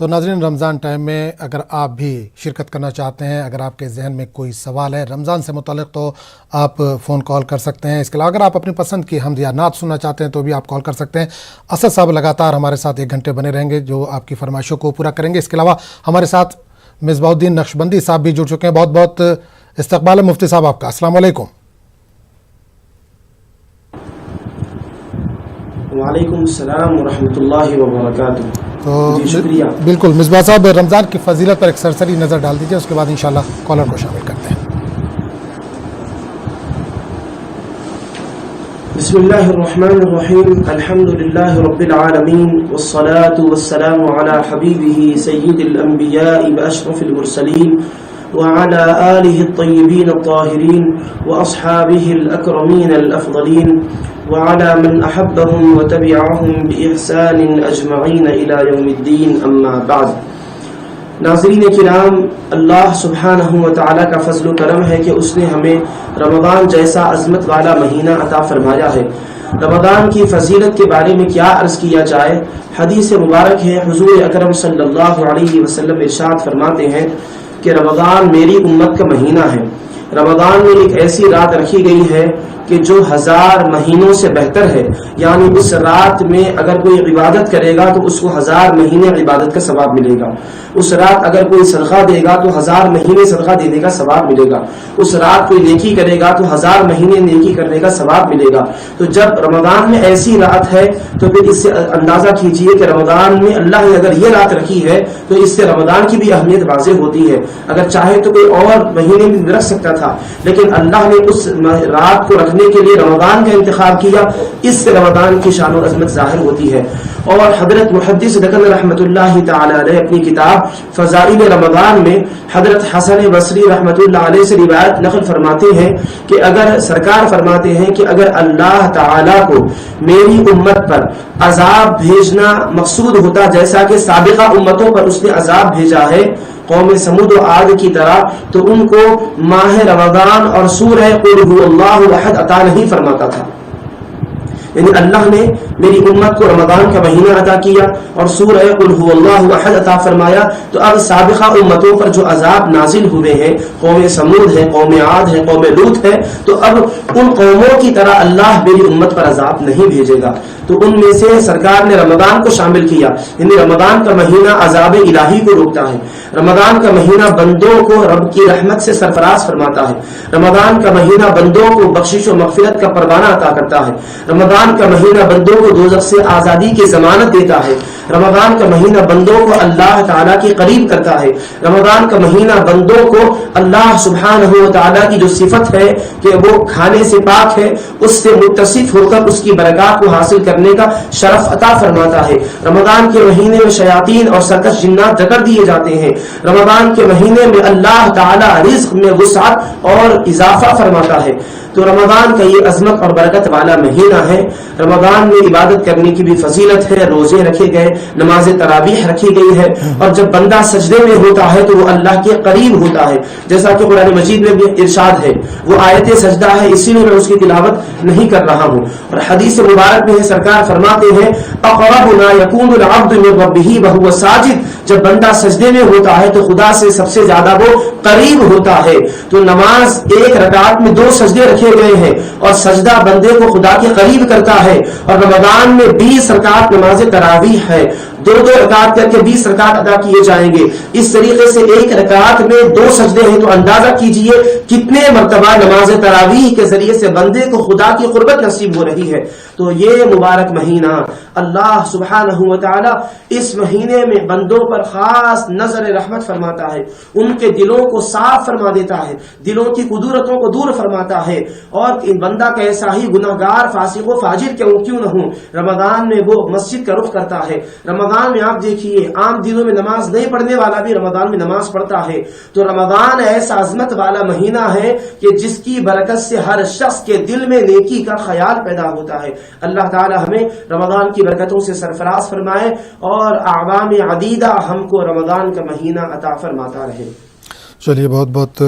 تو ناظرین، رمضان ٹائم میں اگر آپ بھی شرکت کرنا چاہتے ہیں، اگر آپ کے ذہن میں کوئی سوال ہے رمضان سے متعلق، تو آپ فون کال کر سکتے ہیں۔ اس کے علاوہ اگر آپ اپنی پسند کی حمد یا نعت سننا چاہتے ہیں تو بھی آپ کال کر سکتے ہیں۔ اسد صاحب لگاتار ہمارے ساتھ 1 گھنٹے بنے رہیں گے جو آپ کی فرمائشوں کو پورا کریں گے۔ اس کے علاوہ ہمارے ساتھ مصباح الدین نقشبندی صاحب بھی جڑ چکے ہیں۔ بہت بہت استقبال ہے مفتی صاحب آپ کا۔ السلام علیکم۔ وعلیکم السلام ورحمۃ اللہ وبرکاتہ۔ تو جی شکریہ۔ بالکل مصباح صاحب، رمضان کی فضیلت پر ایک سرسری نظر ڈال دیجیے، اس کے بعد انشاءاللہ کالر کو شامل کرتے ہیں۔ بسم اللہ الرحمن الرحیم، الحمد للہ رب العالمین، والصلاة والسلام علی حبیبہ سید الانبیاء واشرف المرسلین وعلى آلہ الطیبین الطاہرین واصحابہ الاکرمین الافضلین وعلى من احبهم وتبعهم بإحسان اجمعین الى یوم الدین، اما بعد۔ ناظرین کرام، اللہ سبحانہ و تعالیٰ کا فضل و کرم ہے کہ اس نے ہمیں رمضان جیسا عظمت والا مہینہ عطا فرمایا ہے۔ رمضان کی فضیلت کے بارے میں کیا عرض کیا جائے۔ حدیث مبارک ہے، حضور اکرم صلی اللہ علیہ وسلم ارشاد فرماتے ہیں کہ رمضان میری امت کا مہینہ ہے۔ رمضان میں ایک ایسی رات رکھی گئی ہے کہ جو 1000 مہینوں سے بہتر ہے، یعنی اس رات میں اگر کوئی عبادت کرے گا تو اس کو 1000 مہینے عبادت کا ثواب ملے گا۔ اس رات اگر کوئی صدقہ دے گا تو 1000 مہینے صدقہ دینے کا ثواب ملے گا۔ اس رات کوئی نیکی کرے گا تو 1000 مہینے نیکی کرنے کا ثواب ملے گا۔ تو جب رمضان میں ایسی رات ہے تو پھر اس سے اندازہ کیجئے کہ رمضان میں اللہ نے اگر یہ رات رکھی ہے تو اس سے رمضان کی بھی اہمیت واضح ہوتی ہے۔ اگر چاہے تو کوئی اور مہینے میں رکھ سکتا تھا، لیکن اللہ نے اس رات کو رکھنے کے لیے رمضان کا انتخاب کیا، اس سے رمضان کی شان و عظمت ظاہر ہوتی ہے۔ اور حضرت محدث دکن رحمۃ اللہ تعالی علیہ اپنی کتاب فضائل رمضان میں حضرت حسن بصری رحمۃ اللہ علیہ سے روایت نقل فرماتے ہیں کہ اگر سرکار فرماتے ہیں کہ اگر اللہ تعالی کو میری امت پر عذاب بھیجنا مقصود ہوتا جیسا کہ سابقہ امتوں پر اس نے عذاب بھیجا ہے قوم سمود و عاد کی طرح، تو ان کو ماہ رمضان اور سورہ قل هو اللہ احد عطا نہیں فرماتا تھا۔ یعنی اللہ نے میری امت کو رمضان کا مہینہ عطا کیا اور سورہ قل هو اللہ احد عطا فرمایا، تو اب سابقہ امتوں پر جو عذاب نازل ہوئے ہیں، قوم سمود ہے، قوم عاد ہے، قوم لوط ہے، تو اب ان قوموں کی طرح اللہ میری امت پر عذاب نہیں بھیجے گا۔ تو ان میں سے سرکار نے رمضان کو شامل کیا، یعنی رمضان کا مہینہ عذاب الہی کو روکتا ہے۔ رمضان کا مہینہ بندوں کو رب کی رحمت سے سرفراز فرماتا ہے۔ رمضان کا مہینہ بندوں کو بخشش و مغفرت کا پروانہ عطا کرتا ہے۔ رمضان کا مہینہ بندوں کو دوزخ سے آزادی کی ضمانت دیتا ہے۔ رمضان کا مہینہ بندوں کو اللہ تعالیٰ کے قریب کرتا ہے۔ رمضان کا مہینہ بندوں کو اللہ سبحانہ و تعالیٰ کی جو صفت ہے کہ وہ کھانے سے پاک ہے، اس سے متصف ہو کر اس کی برکات کو حاصل کرنے کا شرف عطا فرماتا ہے۔ رمضان کے مہینے میں شیاطین اور سرکش جنات جکڑ دیے جاتے ہیں۔ رمضان کے مہینے میں اللہ تعالیٰ رزق میں وسعت اور اضافہ فرماتا ہے۔ تو رمضان کا یہ عظمت اور برکت والا مہینہ ہے۔ رمضان میں عبادت کرنے کی بھی فضیلت ہے، روزے رکھے گئے، نماز تراویح رکھی گئی ہے، اور جب بندہ سجدے میں ہوتا ہے تو وہ اللہ کے قریب ہوتا ہے، جیسا کہ قرآن مجید میں بھی ارشاد ہے۔ وہ آیت سجدہ ہے، اسی لیے میں اس کی تلاوت نہیں کر رہا ہوں۔ اور حدیث مبارک میں سرکار فرماتے ہیں اقرب ما یکون العبد من ربہ وہو ساجد، جب بندہ سجدے میں ہوتا ہے تو خدا سے سب سے زیادہ وہ قریب ہوتا ہے۔ تو نماز ایک رکعت میں 2 سجدے رکھے گئے ہیں، اور سجدہ بندے کو خدا کے قریب کرتا ہے۔ اور رمضان میں 20 رکعت نماز تراویح ہے، 2 رکعت کر کے 20 رکعت ادا کیے جائیں گے۔ اس طریقے سے ایک رکعت میں 2 سجدے ہیں، تو اندازہ کیجئے کتنے مرتبہ نماز تراویح کے ذریعے سے بندے کو خدا کی قربت نصیب ہو رہی ہے۔ تو یہ مبارک مہینہ اللہ سبحانہ و تعالی اس مہینے میں بندوں پر خاص نظر رحمت فرماتا ہے، ان کے دلوں کو صاف فرما دیتا ہے، دلوں کی قدورتوں کو دور فرماتا ہے، اور بندہ کیسا ہی گناہگار فاسق و فاجر کیوں نہ ہو، رمضان میں وہ مسجد کا رخ کرتا ہے۔ رمضان میں آپ دیکھیے عام دنوں میں نماز نہیں پڑھنے والا بھی رمضان میں نماز پڑھتا ہے۔ تو رمضان ایسا عظمت والا مہینہ ہے کہ جس کی برکت سے ہر شخص کے دل میں نیکی کا خیال پیدا ہوتا ہے۔ اللہ تعالی ہمیں رمضان کی برکتوں سے سرفراز فرمائے اور اعوام عدیدہ ہم کو رمضان کا مہینہ عطا فرماتا رہے۔ چلیے، بہت بہت